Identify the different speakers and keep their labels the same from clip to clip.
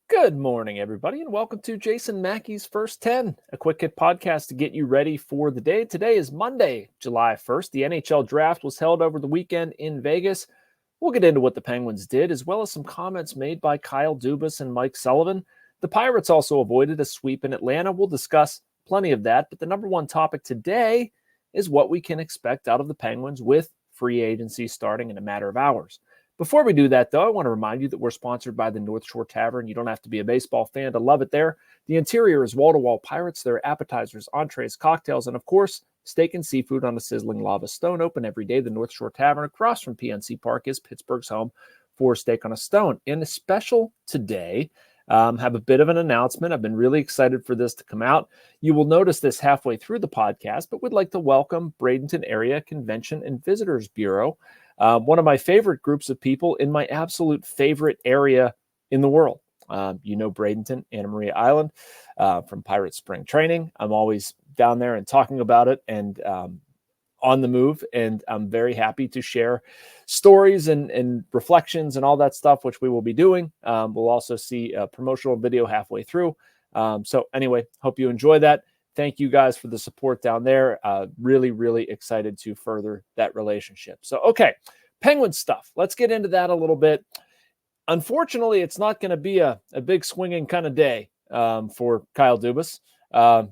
Speaker 1: Good morning, everybody, and welcome to Jason Mackey's First 10, a quick hit podcast to get you ready for the day. Today is Monday, July 1st. The NHL draft was held over the weekend in Vegas. We'll get into what the Penguins did, as well as some comments made by Kyle Dubas and Mike Sullivan. The Pirates also avoided a sweep in Atlanta. We'll discuss plenty of that, but the number one topic today is what we can expect out of the Penguins with free agency starting in a matter of hours. Before we do that, though, I want to remind you that we're sponsored by the North Shore Tavern. You don't have to be a baseball fan to love it there. The interior is wall-to-wall Pirates. There are appetizers, entrees, cocktails, and, of course, steak and seafood on a sizzling lava stone. Open every day. The North Shore Tavern across from PNC Park is Pittsburgh's home for steak on a stone. And a special today, have a bit of an announcement. I've been really excited for this to come out. You will notice this halfway through the podcast, but we'd like to welcome Bradenton Area Convention and Visitors Bureau. One of my favorite groups of people in my absolute favorite area in the world. Bradenton, Anna Maria Island, from Pirate Spring Training. I'm always down there and talking about it and on the move. And I'm very happy to share stories and reflections and all that stuff, which we will be doing. We'll also see a promotional video halfway through. So anyway, hope you enjoy that. Thank you guys for the support down there. Really, really excited to further that relationship. So, okay, Penguin stuff. Let's get into that a little bit. Unfortunately, it's not going to be a big swinging kind of day for Kyle Dubas.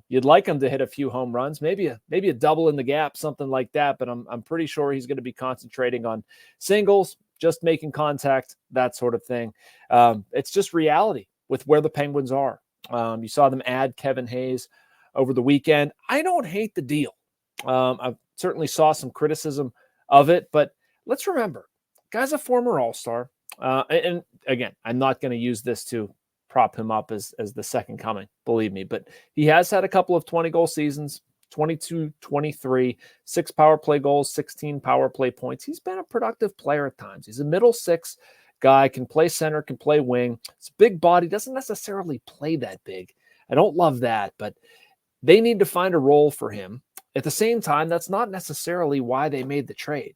Speaker 1: You'd like him to hit a few home runs, maybe a double in the gap, something like that. But I'm pretty sure he's going to be concentrating on singles, just making contact, that sort of thing. It's just reality with where the Penguins are. You saw them add Kevin Hayes over the weekend. I don't hate the deal. I certainly saw some criticism of it, but let's remember, guy's a former All-Star. And again, I'm not going to use this to prop him up as the second coming, believe me, but he has had a couple of 20-goal seasons, 22, 23, 6 power play goals, 16 power play points. He's been a productive player at times. He's a middle six guy, can play center, can play wing. It's a big body, doesn't necessarily play that big. I don't love that, but they need to find a role for him. At the same time, that's not necessarily why they made the trade.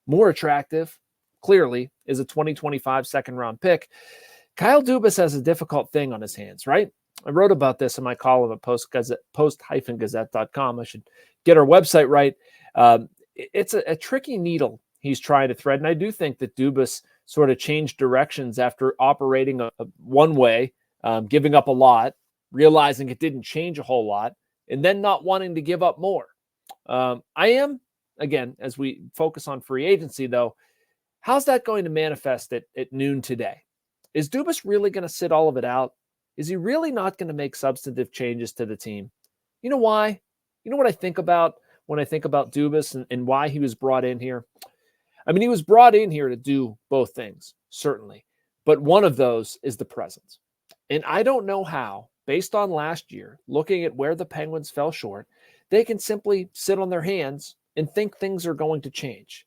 Speaker 1: More attractive, clearly, is a 2025 second-round pick. Kyle Dubas has a difficult thing on his hands, right? I wrote about this in my column at post-gazette.com. I should get our website right. It's a tricky needle he's trying to thread, and I do think that Dubas sort of changed directions after operating one way, giving up a lot, realizing it didn't change a whole lot, and then not wanting to give up more. I am, again, as we focus on free agency, though, how's that going to manifest at noon today? Is Dubas really going to sit all of it out? Is he really not going to make substantive changes to the team? You know why? You know what I think about when I think about Dubas and why he was brought in here? I mean, he was brought in here to do both things, certainly. But one of those is the presence. And I don't know how, based on last year, looking at where the Penguins fell short, they can simply sit on their hands and think things are going to change.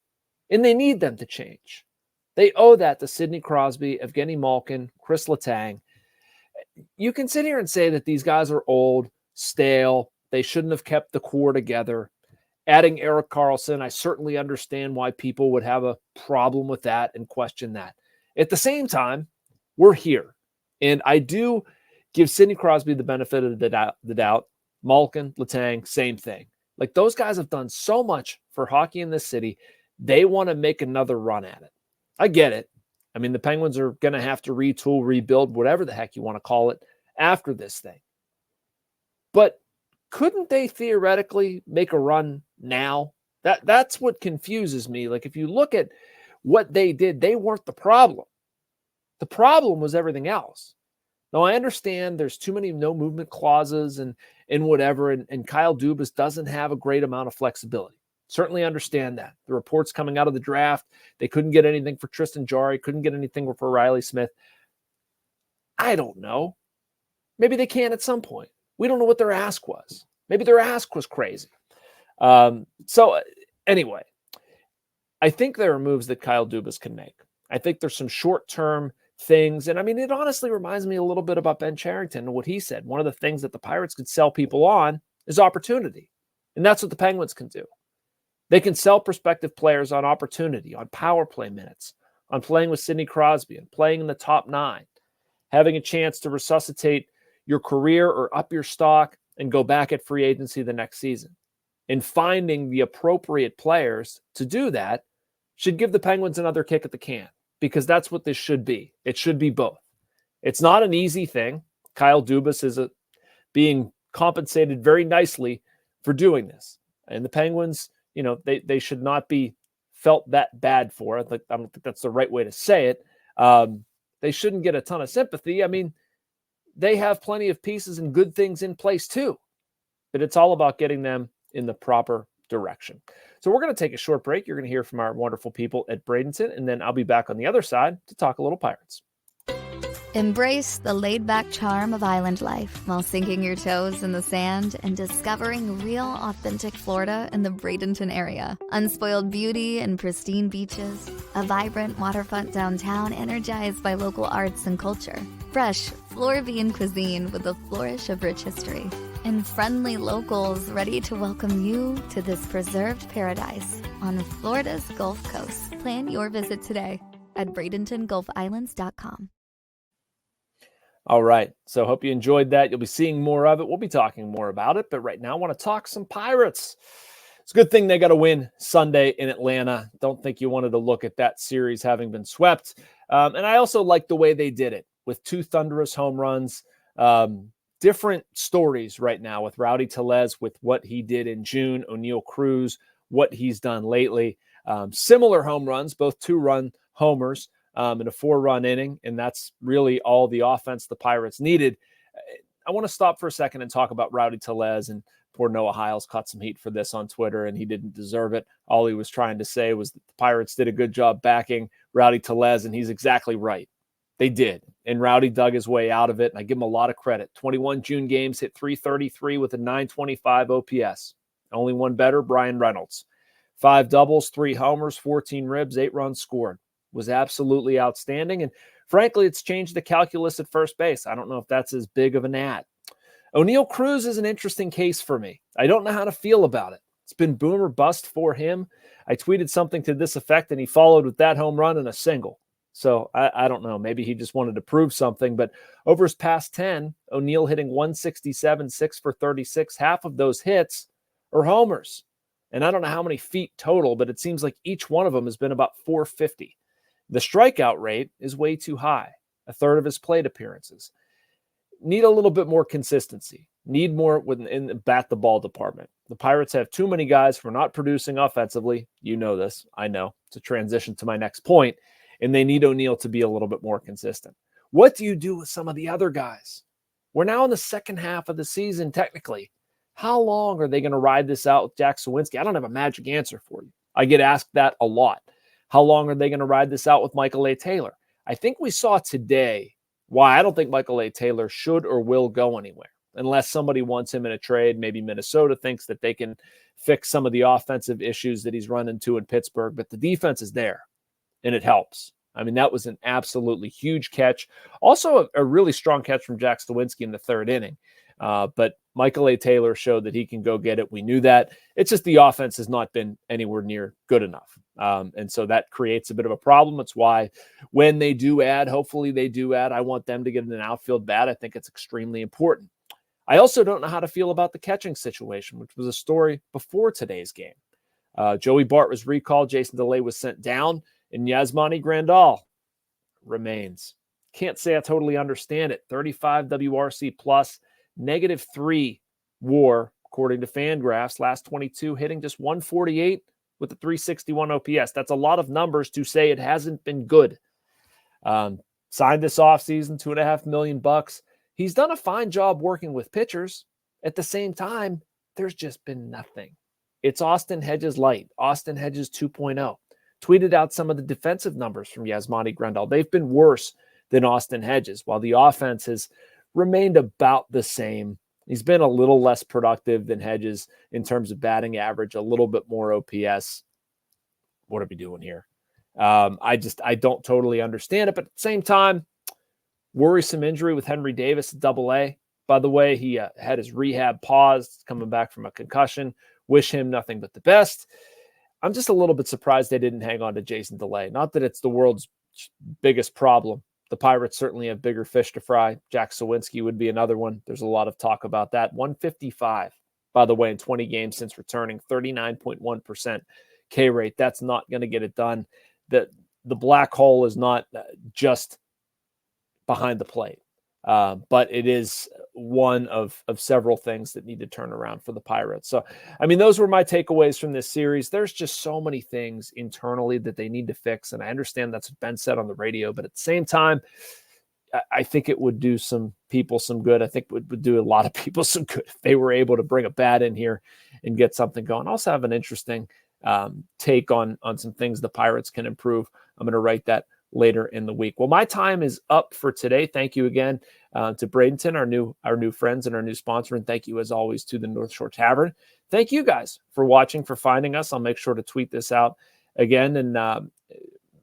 Speaker 1: And they need them to change. They owe that to Sidney Crosby, Evgeni Malkin, Kris Letang. You can sit here and say that these guys are old, stale. They shouldn't have kept the core together. Adding Erik Karlsson, I certainly understand why people would have a problem with that and question that. At the same time, we're here. And I do give Sidney Crosby the benefit of the doubt. Malkin, Letang, same thing. Like, those guys have done so much for hockey in this city. They want to make another run at it. I get it. I mean, the Penguins are going to have to retool, rebuild, whatever the heck you want to call it, after this thing. But couldn't they theoretically make a run now? That's what confuses me. Like, if you look at what they did, they weren't the problem. The problem was everything else. Now, I understand there's too many no movement clauses and whatever, and Kyle Dubas doesn't have a great amount of flexibility. Certainly understand that. The reports coming out of the draft, they couldn't get anything for Tristan Jarry, couldn't get anything for Riley Smith. I don't know. Maybe they can at some point. We don't know what their ask was. Maybe their ask was crazy. So anyway, I think there are moves that Kyle Dubas can make. I think there's some short-term things. And I mean, it honestly reminds me a little bit about Ben Cherington and what he said. One of the things that the Pirates could sell people on is opportunity. And that's what the Penguins can do. They can sell prospective players on opportunity, on power play minutes, on playing with Sidney Crosby and playing in the top 9. having a chance to resuscitate your career or up your stock and go back at free agency the next season. And finding the appropriate players to do that should give the Penguins another kick at the can, because that's what this should be. It should be both. It's not an easy thing. Kyle Dubas is being compensated very nicely for doing this. And the Penguins, they should not be felt that bad for it. I don't think that's the right way to say it. They shouldn't get a ton of sympathy. I mean, they have plenty of pieces and good things in place too. But it's all about getting them in the proper direction. So we're going to take a short break. You're going to hear from our wonderful people at Bradenton, and then I'll be back on the other side to talk a little Pirates.
Speaker 2: Embrace the laid-back charm of island life while sinking your toes in the sand and discovering real, authentic Florida in the Bradenton area. Unspoiled beauty and pristine beaches, a vibrant waterfront downtown energized by local arts and culture, fresh Floridian cuisine with a flourish of rich history, and friendly locals ready to welcome you to this preserved paradise on Florida's Gulf Coast. Plan your visit today at BradentonGulfIslands.com.
Speaker 1: All right, so hope you enjoyed that. You'll be seeing more of it. We'll be talking more about it, but right now I want to talk some Pirates. It's a good thing they got a win Sunday in Atlanta. Don't think you wanted to look at that series having been swept. And I also like the way they did it with 2 thunderous home runs. Different stories right now with Rowdy Tellez, with what he did in June, Oneil Cruz, what he's done lately. Similar home runs, both 2-run homers. In a 4-run inning, and that's really all the offense the Pirates needed. I want to stop for a second and talk about Rowdy Tellez, and poor Noah Hiles caught some heat for this on Twitter, and he didn't deserve it. All he was trying to say was that the Pirates did a good job backing Rowdy Tellez, and he's exactly right. They did, and Rowdy dug his way out of it, and I give him a lot of credit. 21 June games, hit .333 with a .925 OPS. Only one better, Brian Reynolds. 5 doubles, 3 homers, 14 ribs, 8 runs scored. Was absolutely outstanding. And frankly, it's changed the calculus at first base. I don't know if that's as big of an ad. Oneil Cruz is an interesting case for me. I don't know how to feel about it. It's been boom or bust for him. I tweeted something to this effect, and he followed with that home run and a single. So I don't know. Maybe he just wanted to prove something. But over his past 10, Oneil hitting 167, 6 for 36. Half of those hits are homers. And I don't know how many feet total, but it seems like each one of them has been about 450. The strikeout rate is way too high, a third of his plate appearances. Need a little bit more consistency. Need more in the bat the ball department. The Pirates have too many guys who are not producing offensively. You know this. I know. It's a transition to my next point. And they need Oneil to be a little bit more consistent. What do you do with some of the other guys? We're now in the second half of the season, technically. How long are they going to ride this out with Jack Suwinski? I don't have a magic answer for you. I get asked that a lot. How long are they going to ride this out with Michael A. Taylor? I think we saw today why I don't think Michael A. Taylor should or will go anywhere unless somebody wants him in a trade. Maybe Minnesota thinks that they can fix some of the offensive issues that he's run into in Pittsburgh, but the defense is there, and it helps. I mean, that was an absolutely huge catch. Also, a really strong catch from Jack Suwinski in the 3rd inning. But Michael A. Taylor showed that he can go get it. We knew that. It's just the offense has not been anywhere near good enough. And so that creates a bit of a problem. It's why when they do add, hopefully they do add, I want them to get an outfield bat. I think it's extremely important. I also don't know how to feel about the catching situation, which was a story before today's game. Joey Bart was recalled. Jason DeLay was sent down, and Yasmani Grandal remains. Can't say I totally understand it. 35 WRC plus. -3 WAR, according to Fangraphs, last 22, hitting just 148 with a 361 OPS. That's a lot of numbers to say it hasn't been good. Signed this offseason, $2.5 million. He's done a fine job working with pitchers. At the same time, there's just been nothing. It's Austin Hedges light, Austin Hedges 2.0. Tweeted out some of the defensive numbers from Yasmani Grandal. They've been worse than Austin Hedges, while the offense has remained about the same. He's been a little less productive than Hedges in terms of batting average, a little bit more OPS. What are we doing here? I don't totally understand it, but at the same time, worrisome injury with Henry Davis at AA. By the way, he had his rehab paused, coming back from a concussion. Wish him nothing but the best. I'm just a little bit surprised they didn't hang on to Jason DeLay. Not that it's the world's biggest problem The Pirates certainly have bigger fish to fry. Jack Sawinski would be another one. There's a lot of talk about that. 155, by the way, in 20 games since returning, 39.1% K rate. That's not going to get it done. The black hole is not just behind the plate, but it is one of several things that need to turn around for the Pirates. So, I mean, those were my takeaways from this series. There's just so many things internally that they need to fix. And I understand that's what Ben said on the radio, but at the same time, I think it would do some people some good. I think it would do a lot of people some good if they were able to bring a bat in here and get something going. I also have an interesting take on some things the Pirates can improve. I'm going to write that later in the week. Well, my time is up for today. Thank you again to Bradenton, our new friends and our new sponsor. And thank you as always to the North Shore Tavern. Thank you guys for watching, for finding us. I'll make sure to tweet this out again and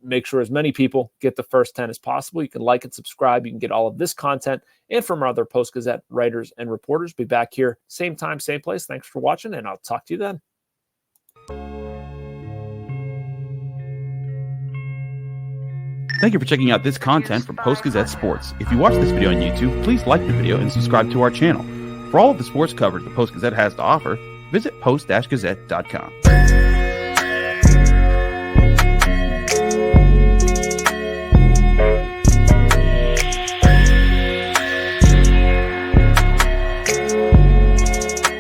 Speaker 1: make sure as many people get the first 10 as possible. You can like and subscribe. You can get all of this content and from our other Post-Gazette writers and reporters. Be back here, same time, same place. Thanks for watching, and I'll talk to you then.
Speaker 3: Thank you for checking out this content from Post-Gazette Sports. If you watch this video on YouTube, please like the video and subscribe to our channel. For all of the sports coverage the Post-Gazette has to offer, visit post-gazette.com.